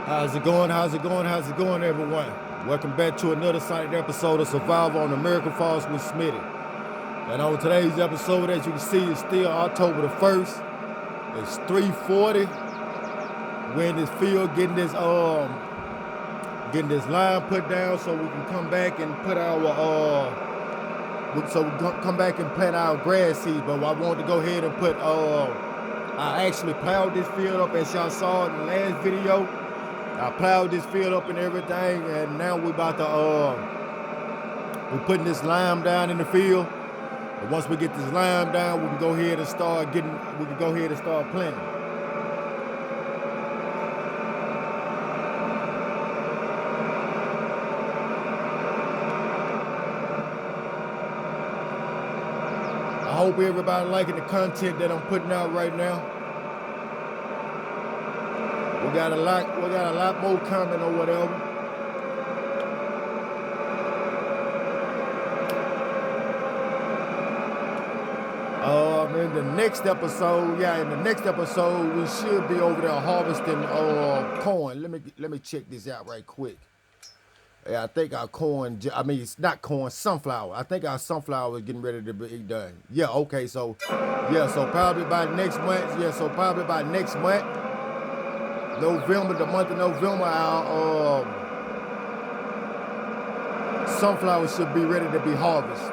How's it going? How's it going? How's it going, everyone? Welcome back to another exciting episode of Survival on American Falls with Smitty. And on today's episode, as you can see, it's still October the 1st. It's 3:40. We're in this field getting this line put down so we can come back and put come back and plant our grass seeds. But I wanted to go ahead and put I actually plowed this field up, as y'all saw in the last video. I plowed this field up and everything, and now we're about to we're putting this lime down in the field. And once we get this lime down, we can go ahead and start planting. I hope everybody liking the content that I'm putting out right now. We got a lot more coming or whatever. In the next episode, we should be over there harvesting corn. Let me check this out right quick. Yeah, I think our corn, it's not corn, sunflower. I think our sunflower is getting ready to be done. Yeah, okay, so probably by next month, November, the month of November, our sunflower should be ready to be harvested.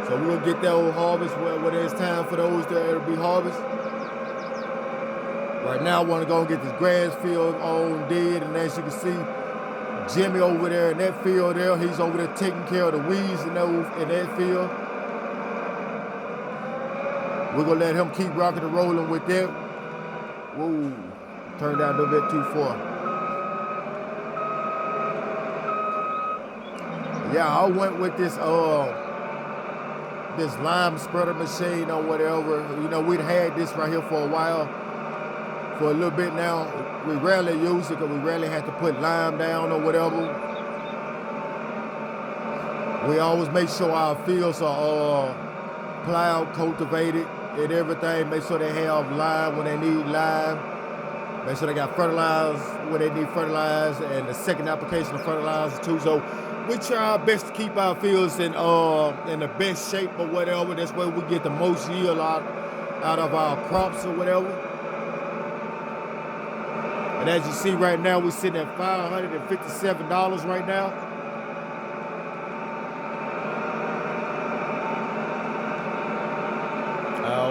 So we're gonna get that old harvest when it's time for those to be harvested. Right now I wanna go and get this grass field on dead, and as you can see, Jimmy over there in that field there, he's over there taking care of the weeds in that field. We're gonna let him keep rocking and rolling with that. Whoa, turned out a little bit too far. Yeah, I went with this lime spreader machine or whatever. You know, we'd had this right here for a while, for a little bit now. We rarely use it because we rarely have to put lime down or whatever. We always make sure our fields are plowed, cultivated, and everything. Make sure they have lime when they need lime. Make sure they got fertilizer when they need fertilizer, and the second application of fertilizer too. So we try our best to keep our fields in the best shape or whatever. That's where we get the most yield out of our crops or whatever. And as you see right now, we're sitting at $557 right now.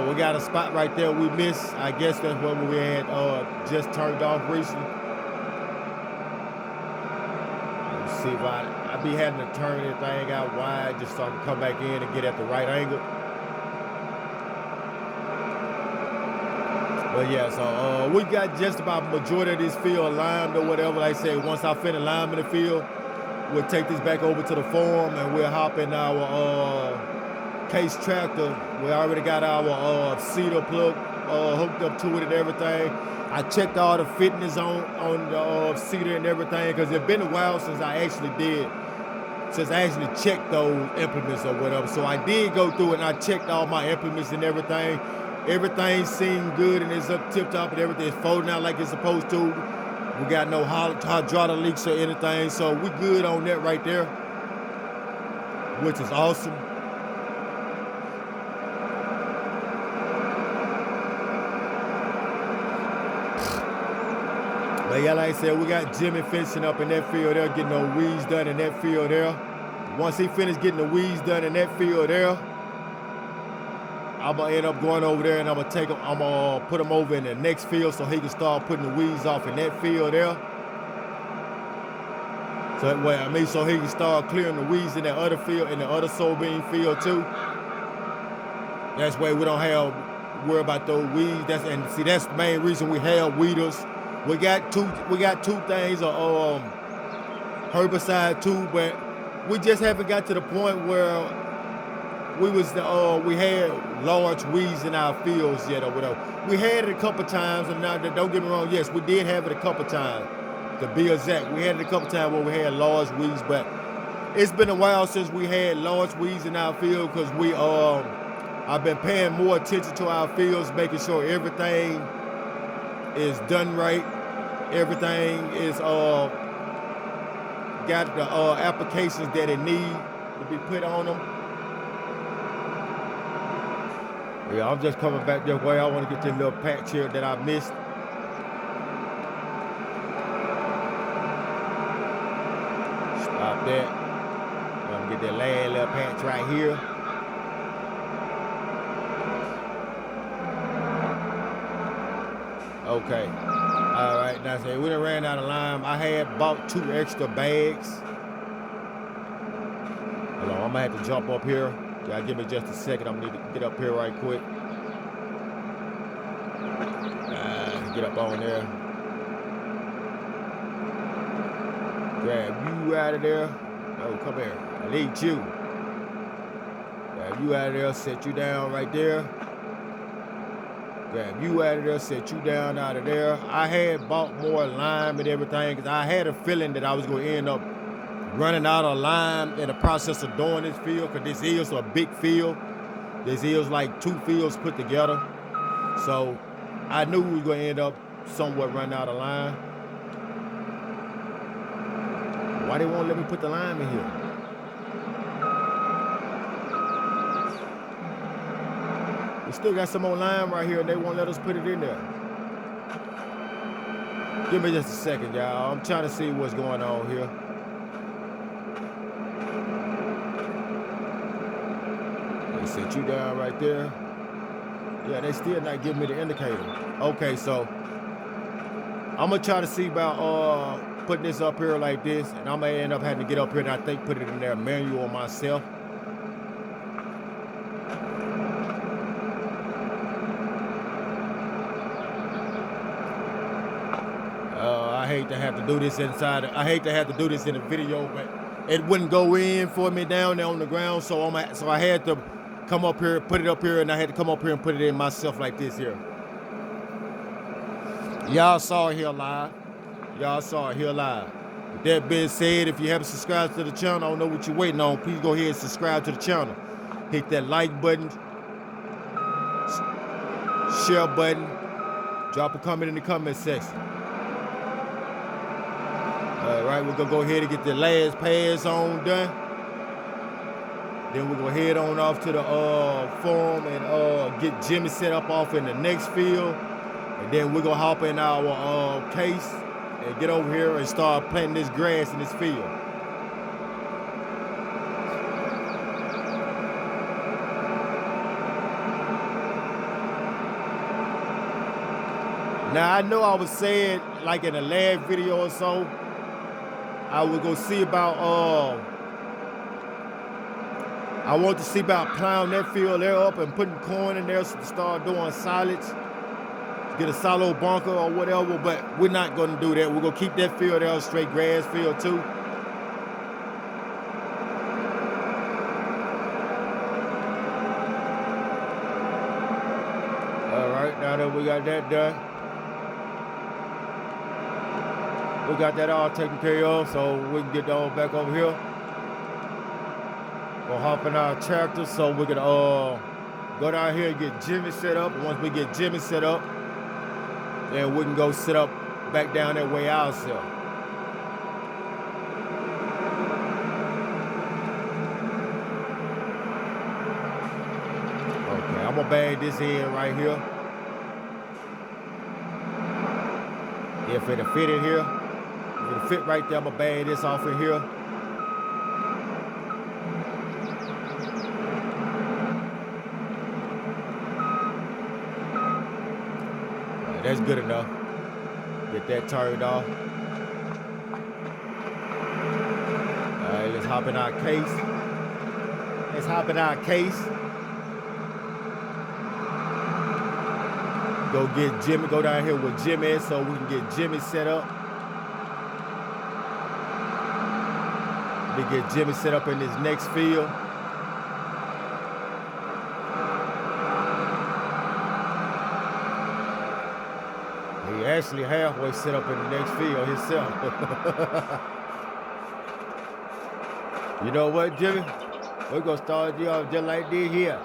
We got a spot right there we missed. I guess that's what we had just turned off recently. Let's see if I be having to turn everything out wide just so I can come back in and get at the right angle. But yeah, so we got just about majority of this field limed or whatever. Like I said, once I finish liming the field, we'll take this back over to the farm and we'll hop in our case tractor. We already got our seeder plug hooked up to it and everything. I checked all the fitness on the seeder and everything, because it's been a while since I actually checked those implements or whatever. So I did go through it and I checked all my implements and everything. Everything seemed good and it's up tip top and everything is folding out like it's supposed to. We got no hydraulic leaks or anything, so we good on that right there, which is awesome. But yeah, like I said, we got Jimmy finishing up in that field there, getting those weeds done in that field there. Once he finished getting the weeds done in that field there, I'm gonna end up going over there and I'm gonna put him over in the next field so he can start putting the weeds off in that field there. So he can start clearing the weeds in that other field, in the other soybean field too. That's why we don't have worry about those weeds. That's the main reason we have weeders. We got two things of herbicide too, but we just haven't got to the point where we had large weeds in our fields yet or whatever. We had it a couple times, and now don't get me wrong, yes, we did have it a couple times. To be exact, we had it a couple times where we had large weeds, but it's been a while since we had large weeds in our field, because I've been paying more attention to our fields, making sure everything is done right. Everything is got the applications that it need to be put on them. Yeah, I'm just coming back this way. I want to get this little patch here that I missed. Stop that. I'm gonna get that last little patch right here. Okay. All right, that's it. We done ran out of lime. I had bought 2 extra bags. Hold on, I'm gonna have to jump up here. Y'all give me just a second. I'm gonna need to get up here right quick. Get up on there. Grab you out of there. Oh, come here. I need you. Grab you out of there, set you down right there. Grab you out of there, set you down out of there. I had bought more lime and everything because I had a feeling that I was going to end up running out of lime in the process of doing this field, because this is a big field. This is like 2 fields put together. So I knew we were going to end up somewhat running out of lime. Why they won't let me put the lime in here? We still got some more lime right here and they won't let us put it in there. Give me just a second, y'all. I'm trying to see what's going on here. They set you down right there. Yeah, they still not giving me the indicator. Okay, so I'm gonna try to see about putting this up here like this, and I'm gonna end up having to get up here and I think put it in there manual myself. I hate to have to do this inside. I hate to have to do this in a video, but it wouldn't go in for me down there on the ground, so I had to come up here, put it up here, and I had to come up here and put it in myself like this here. Y'all saw it here live. Y'all saw it here live. With that being said, if you haven't subscribed to the channel, I don't know what you're waiting on. Please go ahead and subscribe to the channel. Hit that like button, share button, drop a comment in the comment section. All right, we're gonna go ahead and get the last pass on done. Then we're gonna head on off to the farm and get Jimmy set up off in the next field. And then we're gonna hop in our case and get over here and start planting this grass in this field. Now I know I was saying, like in the last video or so, I was gonna see about I want to see about plowing that field there up and putting corn in there to start doing silage. Get a silo bunker or whatever, but we're not gonna do that. We're gonna keep that field there a straight grass field too. All right, now that we got that done, we got that all taken care of, so we can get all back over here. We'll hop in our tractor so we can go down here and get Jimmy set up. Once we get Jimmy set up, then we can go sit up back down that way ourselves. Okay, I'm gonna bag this in right here. If it'll fit in here, if it'll fit right there, I'm gonna bag this off in here. That's good enough. Get that turned off. All right, let's hop in our case. Let's hop in our case. Go get Jimmy, go down here with Jimmy is so we can get Jimmy set up. We get Jimmy set up in this next field. He actually halfway set up in the next field himself. You know what, Jimmy? We're gonna start you off just like this here.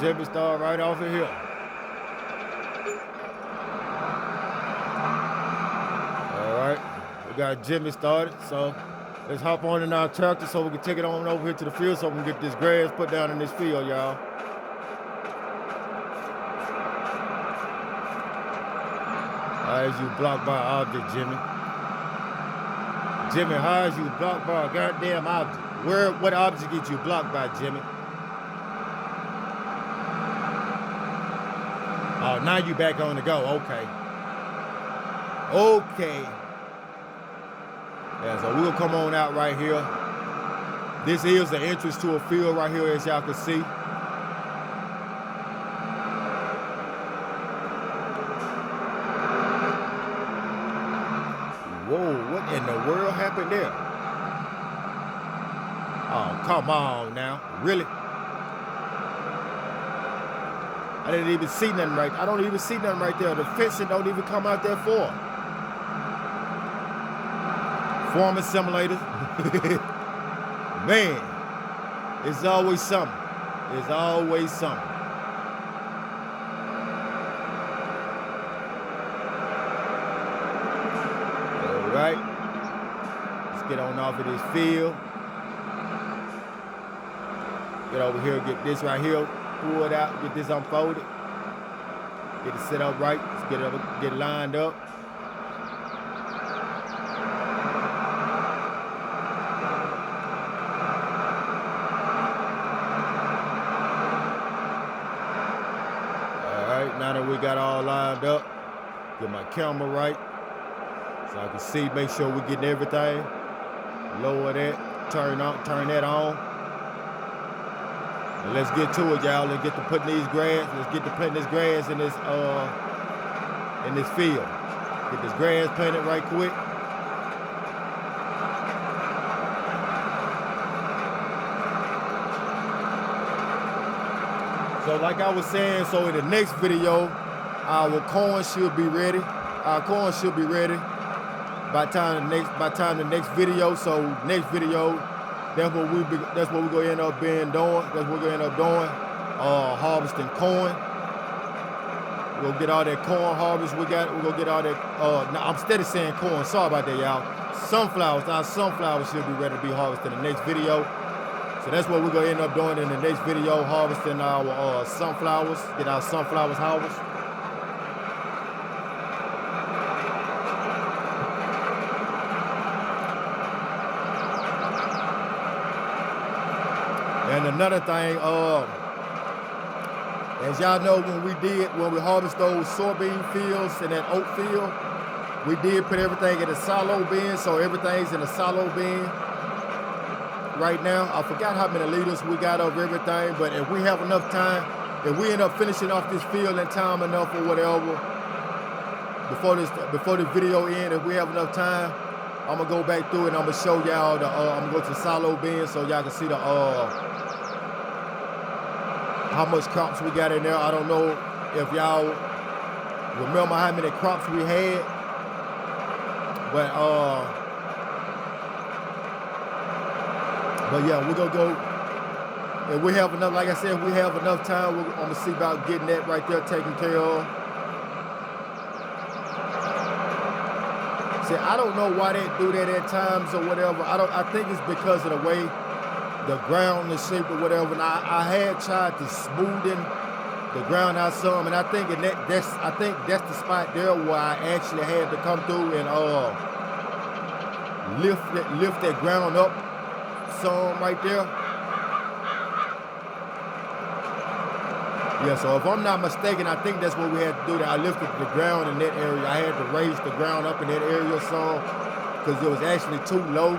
Jimmy start right off of here. All right, we got Jimmy started, so let's hop on in our tractor so we can take it on over here to the field so we can get this grass put down in this field, y'all. How is you blocked by object, Jimmy? Jimmy, how is you blocked by a goddamn object? What object get you blocked by, Jimmy? Oh, now you back on the go. Okay. Yeah, so we'll come on out right here. This is the entrance to a field right here, as y'all can see. Whoa, what in the world happened there? Oh, come on now. Really? I didn't even see nothing right. I don't even see nothing right there. The fencing don't even come out there for. Farming simulators. Man, it's always something. It's always something. All right. Let's get on off of this field. Get over here, get this right here. Pull it out, get this unfolded. Get it set up right. Let's get it lined up. All right, now that we got all lined up, get my camera right so I can see, make sure we're getting everything. Lower that, turn that on. And let's get to it, y'all. Let's get to putting these grass. Let's get to putting this grass in this field. Get this grass planted right quick. So like I was saying, so in the next video, our corn should be ready. Our corn should be ready by time the next video. So next video, that's what we're gonna end up doing. That's what we're gonna end up doing. Harvesting corn. We'll get all that corn harvest. We're gonna get all that. Now I'm steady saying corn. Sorry about that, y'all. Sunflowers. Our sunflowers should be ready to be harvested in the next video. So that's what we're gonna end up doing in the next video. Harvesting our sunflowers. Get our sunflowers harvested. And another thing, as y'all know, when we harvest those soybean fields and that oat field, we did put everything in a silo bin, so everything's in a silo bin right now. I forgot how many liters we got of everything, but if we have enough time, if we end up finishing off this field in time enough or whatever, before the video ends, if we have enough time, I'm gonna go back through and I'm gonna show y'all I'm gonna go to the silo bin so y'all can see the how much crops we got in there. I don't know if y'all remember how many crops we had, but yeah, we're gonna go. If we have enough, like I said, if we have enough time, I'm gonna see about getting that right there taken care of. See, I don't know why they do that at times or whatever. I think it's because of the way the ground is shaped or whatever. And I had tried to smoothen the ground out some, and I think that's the spot there where I actually had to come through and lift that ground up some right there. Yeah, so if I'm not mistaken, I think that's what we had to do. That I lifted the ground in that area. I had to raise the ground up in that area some because it was actually too low.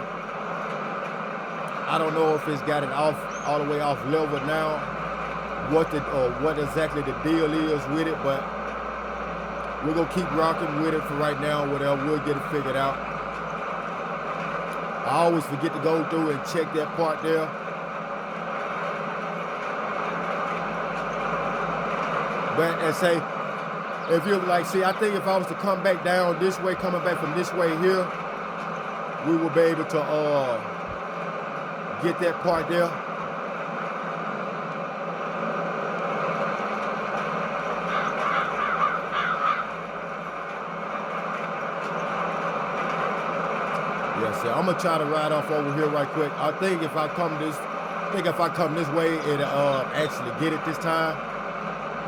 I don't know if it's got it off all the way off level now. What exactly the deal is with it, but we're gonna keep rocking with it for right now. Whatever, we'll get it figured out. I always forget to go through and check that part there. But and say, if you're like, see, I think if I was to come back down this way, coming back from this way here, we will be able to get that part there. Yeah, see, I'm gonna try to ride off over here right quick. I think if I come this way, it'll actually get it this time,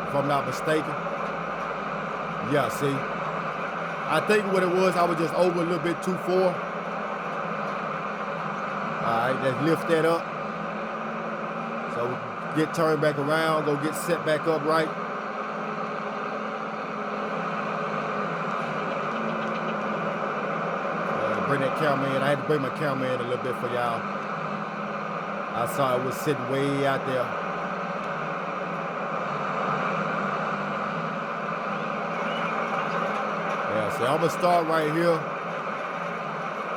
if I'm not mistaken. Yeah, see, I think what it was, I was just over a little bit too far. All right, let's lift that up. So get turned back around, go get set back up right. Bring that camera in. I had to bring my camera in a little bit for y'all. I saw it was sitting way out there. Yeah, so I'm gonna start right here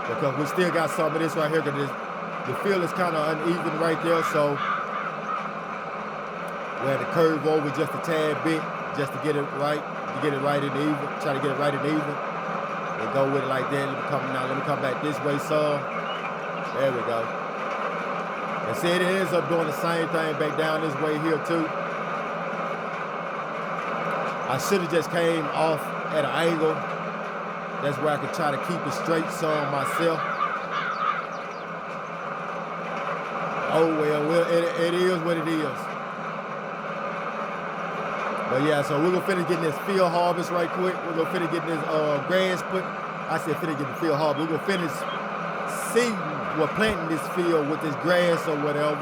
because we still got some of this right here because the field is kind of uneven right there, so we had to curve over just a tad bit just to get it right, and even. Try to get it right and even. And go with it like that. Let me come back this way some. There we go. And see, it ends up doing the same thing back down this way here too. I should have just came off at an angle. That's where I could try to keep it straight some myself. Oh well, it is what it is. But yeah, so we're gonna finish getting this field harvest right quick. We're gonna finish getting this grass put. I said finish getting the field harvest. We're gonna finish seeding, planting this field with this grass or whatever.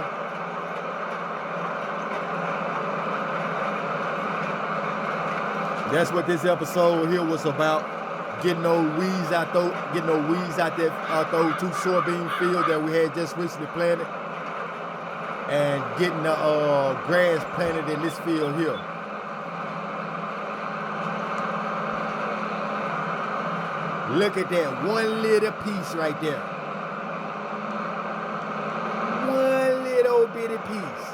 That's what this episode here was about. Getting those weeds out there, out those 2 soybean fields that we had just recently planted, and getting the grass planted in this field here. Look at that, one little piece right there. One little bitty piece.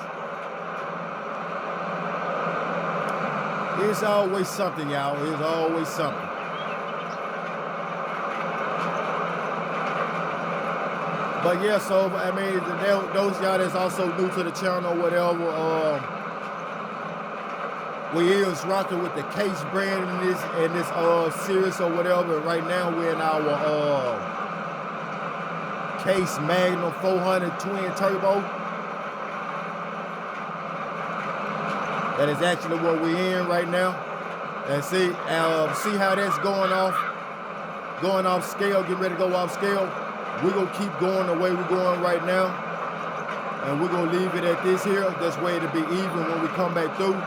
It's always something, y'all. It's always something. But yeah, so I mean, those y'all that's also new to the channel or whatever, we is rocking with the Case brand in this series or whatever. Right now we're in our Case Magnum 400 twin turbo. That is actually what we're in right now. And see how that's going off scale, getting ready to go off scale. We're gonna keep going the way we're going right now. And we're gonna leave it at this here. This way it'll be even when we come back through.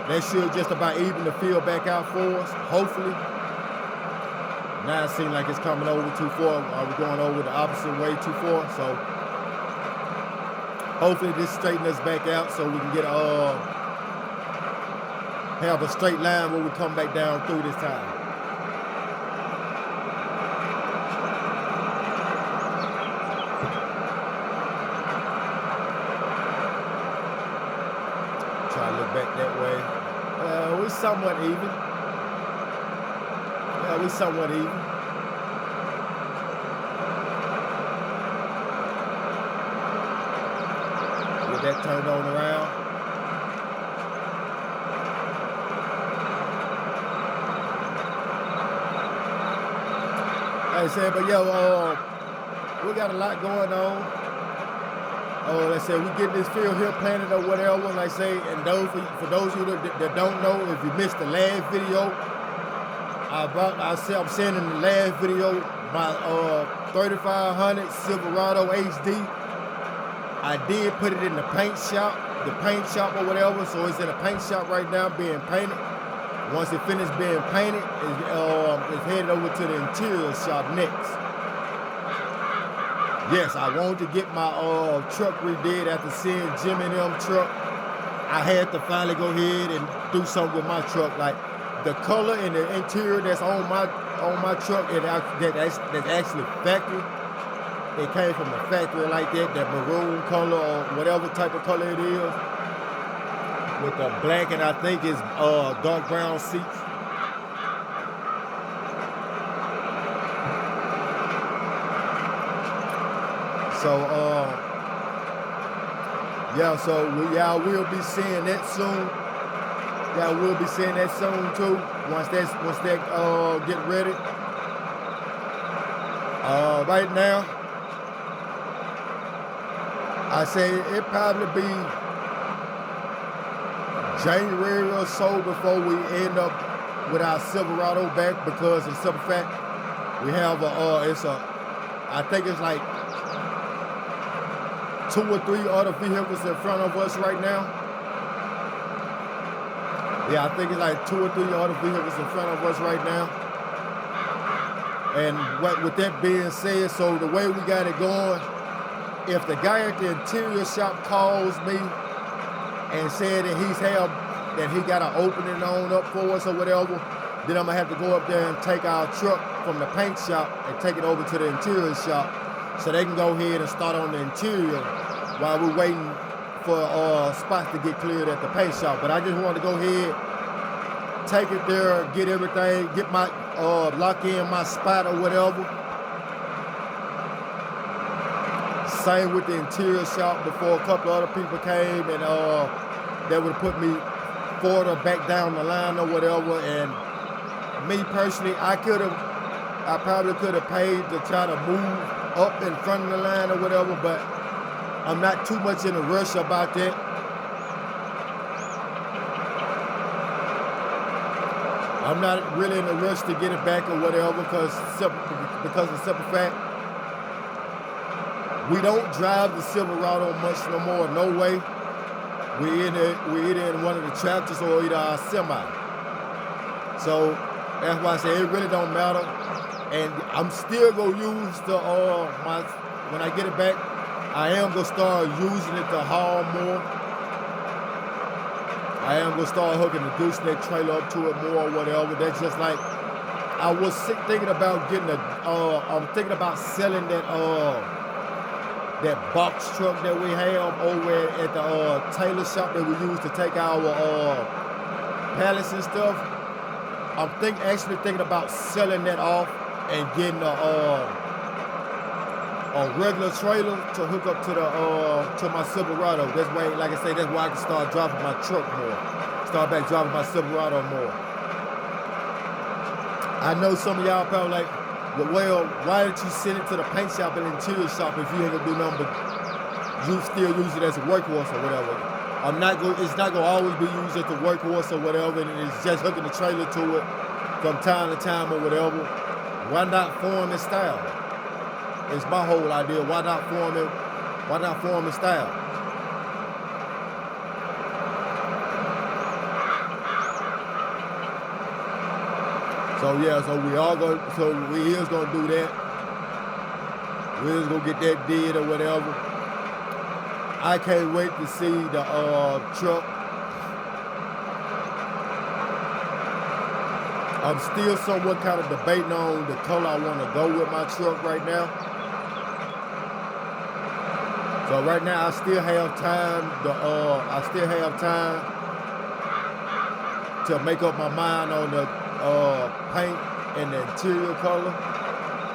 That should just about even the field back out for us, hopefully. Now it seems like it's coming over too far. We're going over the opposite way too far. So hopefully this straighten us back out so we can get have a straight line when we come back down through this time. Try to look back that way. We're somewhat even. Yeah, we're somewhat even. Get that turned on around. Like I said, but yo, we got a lot going on. Like I said, we get this field here planted or whatever. Like I say, and for those of you that don't know, if you missed the last video, I'm saying in the last video, my 3500 Silverado HD, I did put it in the paint shop or whatever. So it's in a paint shop right now being painted. Once it finished being painted, it's headed over to the interior shop next. Yes, I wanted to get my truck redid after seeing Jim and them truck. I had to finally go ahead and do something with my truck. Like the color and the interior that's on my truck, that's actually factory. It came from the factory like that maroon color or whatever type of color it is, with the black and I think it's dark brown seats. So, yeah, so y'all will be seeing that soon. Y'all will be seeing that soon too. Once that get ready. Right now, I say it probably be January or so before we end up with our Silverado back, because of the simple fact we have I think it's like 2 or 3 other vehicles in front of us right now. Yeah, I think it's like 2 or 3 other vehicles in front of us right now. And with that being said, so the way we got it going, if the guy at the interior shop calls me and said that he got an opening on up for us or whatever, then I'm gonna have to go up there and take our truck from the paint shop and take it over to the interior shop so they can go ahead and start on the interior while we're waiting for spots to get cleared at the paint shop. But I just want to go ahead, take it there, get everything, get my lock in my spot or whatever. Same with the interior shop before a couple other people came and they would have put me forward or back down the line or whatever. And me personally, I probably could have paid to try to move up in front of the line or whatever, but I'm not too much in a rush about that. I'm not really in a rush to get it back or whatever, because of the simple fact, we don't drive the Silverado much no more, no way. We're either in one of the tractors or either our semi. So that's why I say it really don't matter. And I'm still gonna use the when I get it back, I am gonna start using it to haul more. I am gonna start hooking the gooseneck trailer up to it more or whatever. That's just like, I was thinking about getting I'm thinking about selling that box truck that we have over at the tailor shop that we use to take our pallets and stuff. I'm actually thinking about selling that off and getting a regular trailer to hook up to my Silverado. That's why, like I say, that's why I can start driving my truck more. Start back driving my Silverado more. I know some of y'all probably like, well, why didn't you send it to the paint shop and interior shop if you ain't gonna do nothing but you still use it as a workhorse or whatever? It's not gonna always be used as a workhorse or whatever, and it's just hooking the trailer to it from time to time or whatever. Why not form and style? It's my whole idea. Why not form and style? So yeah, so we is gonna do that. We is gonna get that did or whatever. I can't wait to see the truck. I'm still somewhat kind of debating on the color I want to go with my truck right now. So right now I still have time to make up my mind on the paint and the interior color.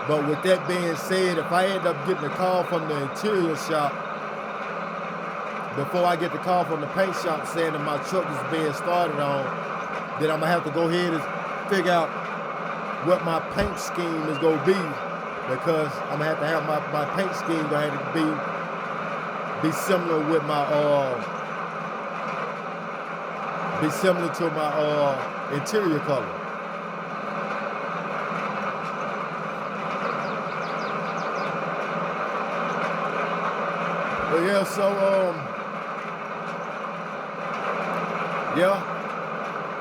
But with that being said, if I end up getting a call from the interior shop before I get the call from the paint shop saying that my truck is being started on, then I'm gonna have to go ahead and figure out what my paint scheme is gonna be, because I'm gonna have my paint scheme gonna have to be similar with my to my interior color. But yeah, so yeah,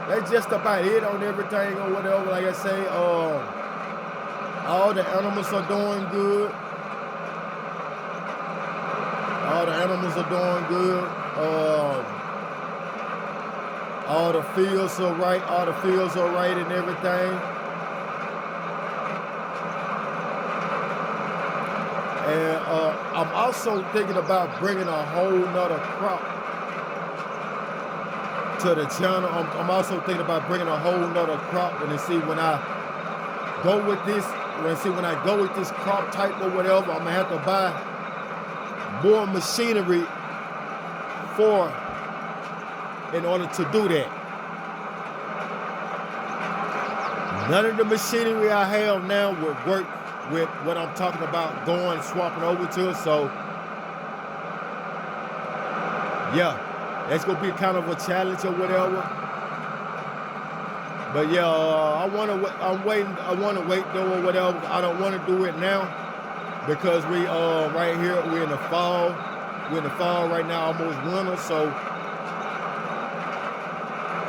that's just about it on everything or whatever. Like I say, all the animals are doing good. All the animals are doing good. All the fields are right. All the fields are right and everything. And I'm also thinking about bringing a whole nother crop to the channel. I'm also thinking about bringing a whole nother crop, and to see when I go with this crop type or whatever, I'm gonna have to buy more machinery in order to do that. None of the machinery I have now would work with what I'm talking about going, swapping over to. So, yeah, that's gonna be kind of a challenge or whatever. But yeah, I want to wait though or whatever. I don't want to do it now because we right here we're in the fall. We're in the fall right now, almost winter. So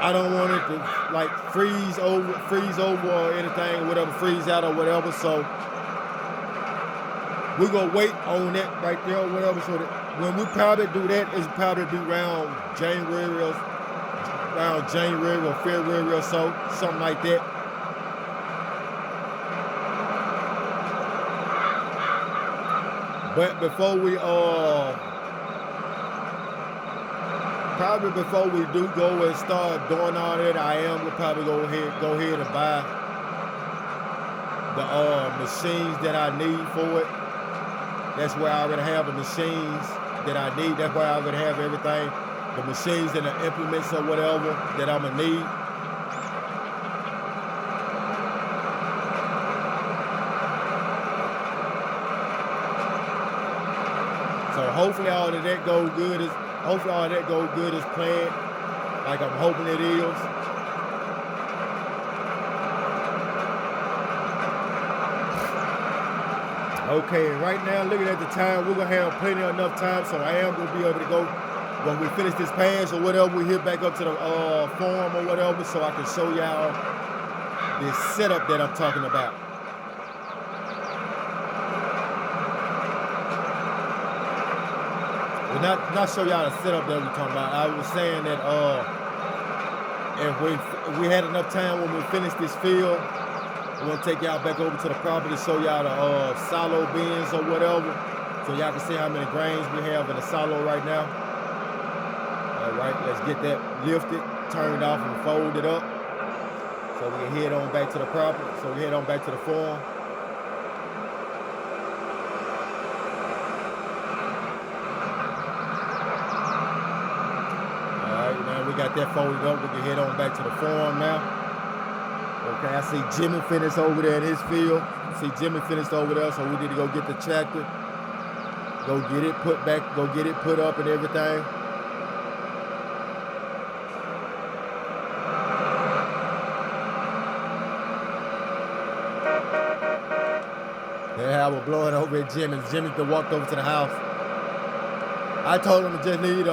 I don't want it to like freeze over or anything, whatever, freeze out or whatever. So we're gonna wait on that right there or whatever. So that when we probably do that, it's probably be around January or February or so, something like that. But before we do go and start doing all that, I am gonna probably go ahead and buy the machines that I need for it. That's where I already have the machines that I need. That's where I already have everything. The machines and the implements or whatever that I'm gonna need. So hopefully all of that goes good as planned, like I'm hoping it is. Okay, right now looking at the time, we're gonna have plenty enough time, so I am gonna be able to go when we finish this pass or whatever. We hit back up to the farm or whatever, so I can show y'all this setup that I'm talking about. Not show y'all the setup that we're talking about. I was saying that if we had enough time when we finish this field, we're gonna take y'all back over to the property, show y'all the silo bins or whatever, so y'all can see how many grains we have in the silo right now. All right, let's get that lifted, turned off, and folded up, so we can head on back to the property. So we head on back to the farm. We got that folded up. We can head on back to the farm now. Okay, I see Jimmy finished over there in his field. So we need to go get the tractor, go get it put up and everything. Yeah, we're blowing over at Jimmy. Jimmy walked over to the house. I told him to just leave the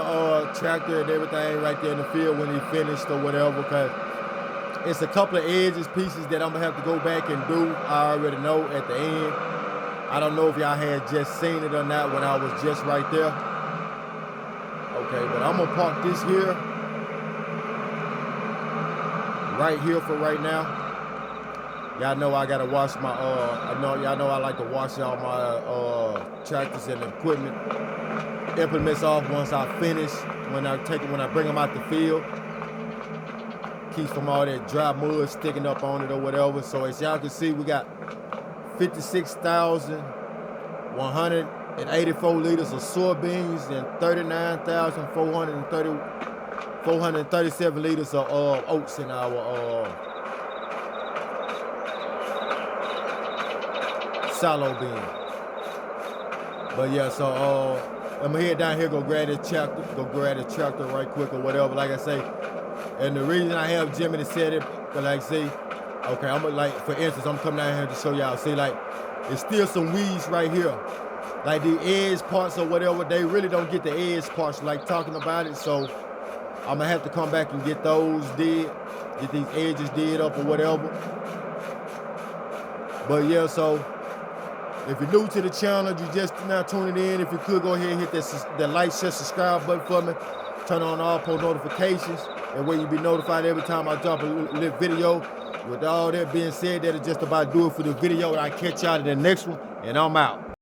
tractor and everything right there in the field when he finished or whatever, because it's a couple of pieces that I'm gonna have to go back and do. I already know at the end. I don't know if y'all had just seen it or not when I was just right there. Okay, but I'm gonna park this here, right here for right now. Y'all know I gotta wash my, y'all know I like to wash all my tractors and equipment. Implements off once I finish, when I bring them out the field. Keeps from all that dry mud sticking up on it or whatever. So as y'all can see, we got 56,184 liters of soybeans and 39,437 liters of oats in our silo bin. But yeah, so I'm gonna head down here, go grab the tractor right quick or whatever, like I say. And the reason I have Jimmy to set it, cause like see, okay, I'm like, for instance, I'm coming down here to show y'all, see, like, there's still some weeds right here. Like the edge parts or whatever, they really don't get the edge parts like talking about it, so I'm gonna have to come back and get those did, get these edges did up or whatever. But yeah, so if you're new to the channel, you just now tuning in, if you could go ahead and hit that like, share, subscribe button for me. Turn on all post notifications, and where you'll be notified every time I drop a little video. With all that being said, that'll just about do it for the video. I'll catch y'all in the next one, and I'm out.